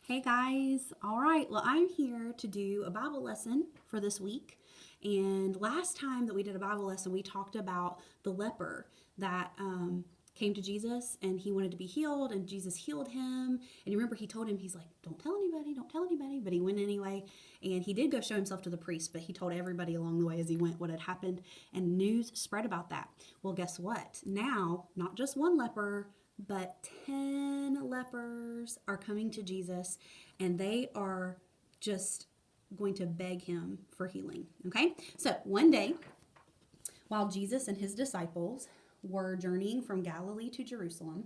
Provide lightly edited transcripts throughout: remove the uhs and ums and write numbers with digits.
Hey guys, all right. Well, I'm here to do a Bible lesson for this week. And last time that we did a Bible lesson, we talked about the leper that came to Jesus and he wanted to be healed, and Jesus healed him. And you remember he told him, he's like, don't tell anybody, don't tell anybody. But he went anyway. And he did go show himself to the priest, but he told everybody along the way as he went what had happened. And news spread about that. Well, guess what? Now, not just one leper, but 10 lepers are coming to Jesus, and they are just going to beg him for healing. Okay? So one day, while Jesus and his disciples were journeying from Galilee to Jerusalem,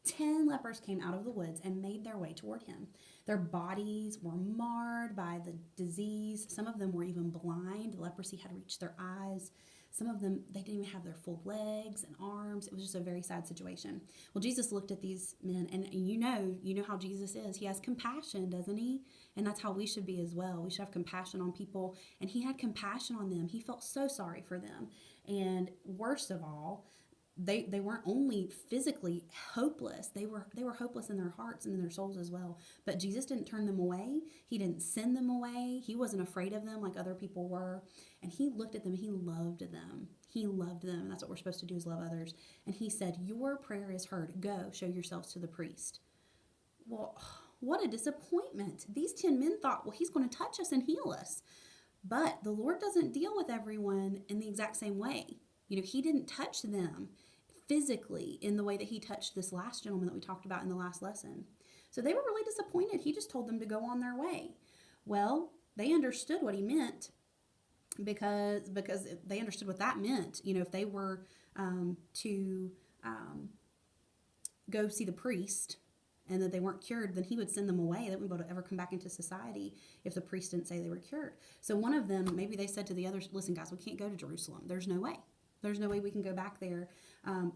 10 lepers came out of the woods and made their way toward him. Their bodies were marred by the disease. Some of them were even blind. The leprosy had reached their eyes. Some of them, they didn't even have their full legs and arms. It was just a very sad situation. Well, Jesus looked at these men, and you know how Jesus is. He has compassion, doesn't he? And that's how we should be as well. We should have compassion on people, and he had compassion on them. He felt so sorry for them. And worst of all, they weren't only physically hopeless, they were hopeless in their hearts and in their souls as well. But Jesus didn't turn them away. He didn't send them away. He wasn't afraid of them like other people were. And he looked at them and he loved them. He loved them. And that's what we're supposed to do, is love others. And he said, your prayer is heard. Go show yourselves to the priest. Well, what a disappointment. These 10 men thought, well, he's going to touch us and heal us. But the Lord doesn't deal with everyone in the exact same way. He didn't touch them physically in the way that he touched this last gentleman that we talked about in the last lesson. So they were really disappointed. He just told them to go on their way. Well, they understood what he meant, because they understood what that meant. If they were to go see the priest and that they weren't cured, then he would send them away. They wouldn't be able to ever come back into society if the priest didn't say they were cured. So one of them, maybe they said to the others, listen guys, we can't go to Jerusalem. There's no way. There's no way we can go back there.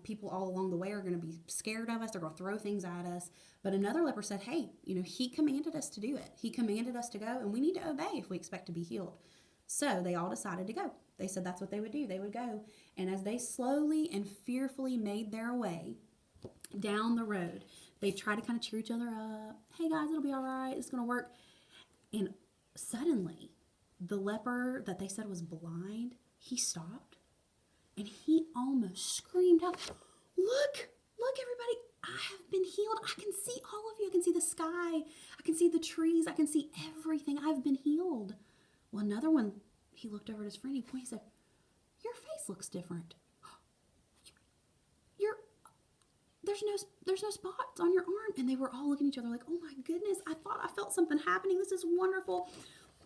People all along the way are going to be scared of us. They're going to throw things at us. But another leper said, hey, he commanded us to do it. He commanded us to go, and we need to obey if we expect to be healed. So they all decided to go. They said that's what they would do. They would go. And as they slowly and fearfully made their way down the road, they tried to kind of cheer each other up. Hey guys, it'll be all right. It's going to work. And suddenly, the leper that they said was blind, he stopped. And he almost screamed out, look, everybody, I have been healed. I can see all of you. I can see the sky. I can see the trees. I can see everything. I've been healed. Well, another one, he looked over at his friend. He pointed and said, your face looks different. You're, there's no spots on your arm. And they were all looking at each other like, oh my goodness, I thought I felt something happening. This is wonderful.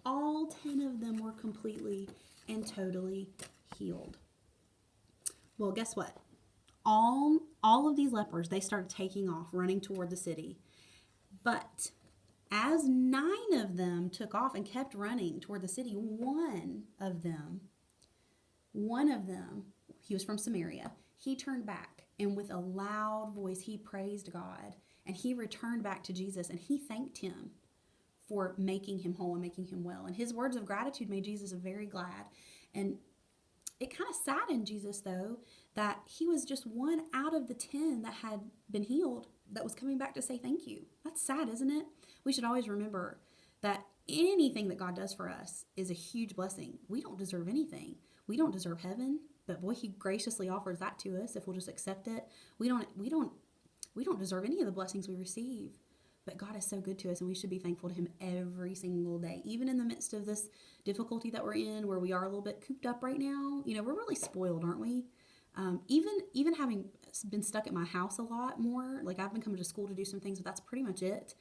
All 10 of them were completely and totally healed. Well, guess what? All of these lepers, they started taking off, running toward the city. But as 9 of them took off and kept running toward the city, one of them, he was from Samaria, he turned back, and with a loud voice, he praised God, and he returned back to Jesus, and he thanked him for making him whole and making him well. And his words of gratitude made Jesus very glad. And it kind of saddened Jesus, though, that he was just one out of the 10 that had been healed that was coming back to say thank you. That's sad, isn't it? We should always remember that anything that God does for us is a huge blessing. We don't deserve anything. We don't deserve heaven, but boy, he graciously offers that to us if we'll just accept it. We don't deserve any of the blessings we receive. But God is so good to us, and we should be thankful to him every single day. Even in the midst of this difficulty that we're in, where we are a little bit cooped up right now, we're really spoiled, aren't we? Even having been stuck at my house a lot more, like I've been coming to school to do some things, but that's pretty much it.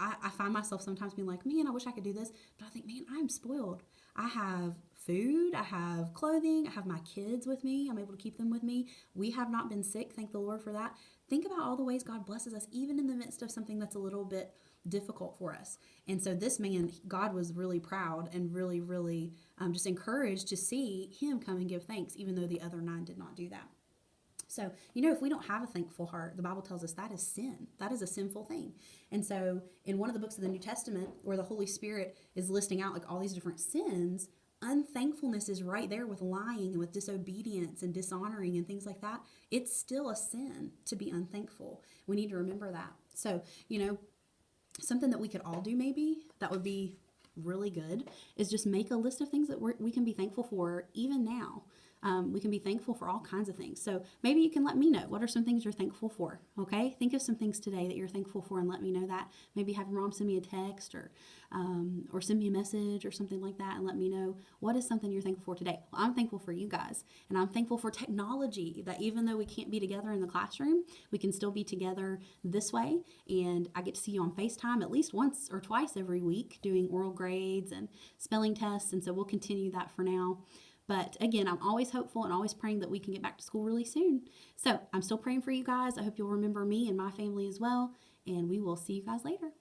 I find myself sometimes being like, man, I wish I could do this. But I think, man, I'm spoiled. I have food, I have clothing, I have my kids with me. I'm able to keep them with me. We have not been sick. Thank the Lord for that. Think about all the ways God blesses us, even in the midst of something that's a little bit difficult for us. And so this man, God was really proud and really, really just encouraged to see him come and give thanks, even though the other 9 did not do that. So, if we don't have a thankful heart, the Bible tells us that is sin. That is a sinful thing. And so in one of the books of the New Testament, where the Holy Spirit is listing out like all these different sins, unthankfulness is right there with lying and with disobedience and dishonoring and things like that. It's still a sin to be unthankful. We need to remember that. So, something that we could all do, maybe that would be really good, is just make a list of things that we can be thankful for even now. We can be thankful for all kinds of things. So maybe you can let me know, what are some things you're thankful for? Okay, think of some things today that you're thankful for and let me know that. Maybe have your mom send me a text, or send me a message or something like that, and let me know what is something you're thankful for today. Well, I'm thankful for you guys, and I'm thankful for technology, that even though we can't be together in the classroom, we can still be together this way. And I get to see you on FaceTime at least once or twice every week doing oral grades and spelling tests. And so we'll continue that for now. But again, I'm always hopeful and always praying that we can get back to school really soon. So I'm still praying for you guys. I hope you'll remember me and my family as well. And we will see you guys later.